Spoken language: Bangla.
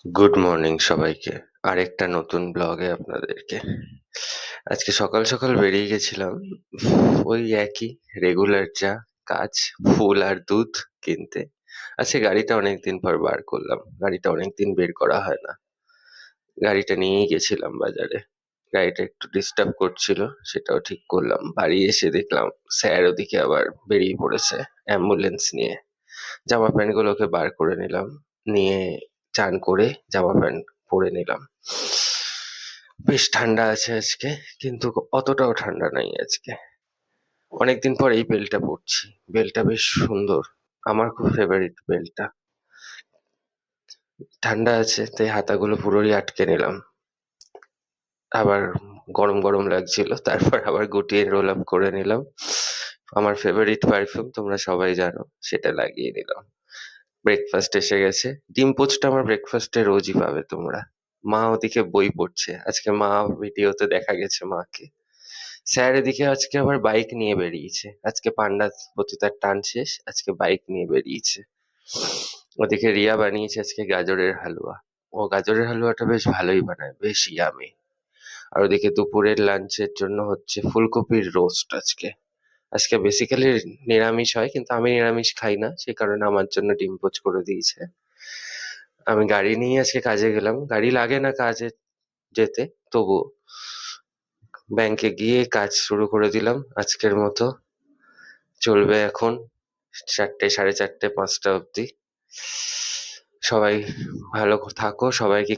গুড মর্নিং সবাইকে। আরেকটা নতুন ব্লগে আপনাদেরকে। আজকে সকাল সকাল বেরিয়ে গেছিলাম ওই একই রেগুলার যা কাজ, ফুল আর দুধ কিনতে। আজকে গাড়িটা অনেকদিন পর বার করলাম, গাড়িটা অনেকদিন বের করা হয় না। গাড়িটা নিয়েই গেছিলাম বাজারে। গাড়িটা একটু ডিস্টার্ব করছিল, সেটাও ঠিক করলাম। বাড়ি এসে দেখলাম স্যার ওদিকে আবার বেরিয়ে পড়েছে অ্যাম্বুলেন্স নিয়ে। জামা প্যান্ট গুলোকে বার করে নিলাম, নিয়ে চান করে জামা প্যান্ট পরে নিলাম। বেশ ঠান্ডা আছে আজকে, কিন্তু অতটাও ঠান্ডা নাই আজকে। অনেকদিন পর এই বেলটা পরছি। বেলটা বেশ সুন্দর, আমার খুব ফেভারিট বেলটা। ঠান্ডা আছে তাই হাতাগুলো পুরোই আটকে নিলাম। আবার গরম গরম লাগছিল, তারপর আবার গুটিয়ে রোল আপ করে নিলাম। আমার ফেভারিট পারফিউম তোমরা সবাই জানো, সেটা লাগিয়ে নিলাম। ব্রেকফাস্ট এসে গেছে। ডিম পোচটা আমার ব্রেকফাস্টে রোজই পাবে তোমরা। মা ওদিকে বই পড়ছে, আজকে মা ভিডিওতে দেখা গেছে মাকে। স্যার এদিকে আজকে আবার বাইক নিয়ে বেরিয়েছে, আজকে পান্ডা পতিতার টান শেষ, আজকে বাইক নিয়ে বেরিয়েছে। ওদিকে রিয়া বানিয়েছে আজকে গাজরের হালুয়া। ও গাজরের হালুয়াটা বেশ ভালোই বানায়, বেশ ইয়ামি। আর ওদিকে দুপুরের লাঞ্চের জন্য হচ্ছে ফুলকপির রোস্ট আজকে। আজকে বেসিক্যালি নিরামিষ হয়, কিন্তু আমি নিরামিষ খাই না, সে কারণে আমার জন্য ডিম পোচ করে দিয়েছে। আমি গাড়ি নিয়ে আজকে কাজে গেলাম, গাড়ি লাগে না কাজে যেতে, তবুও ব্যাংকে গিয়ে কাজ শুরু করে দিলাম আজকের মতো। চলবে এখন 4টে, 4:30, 5টা অবধি। সবাই ভালো থাকো, সবাইকে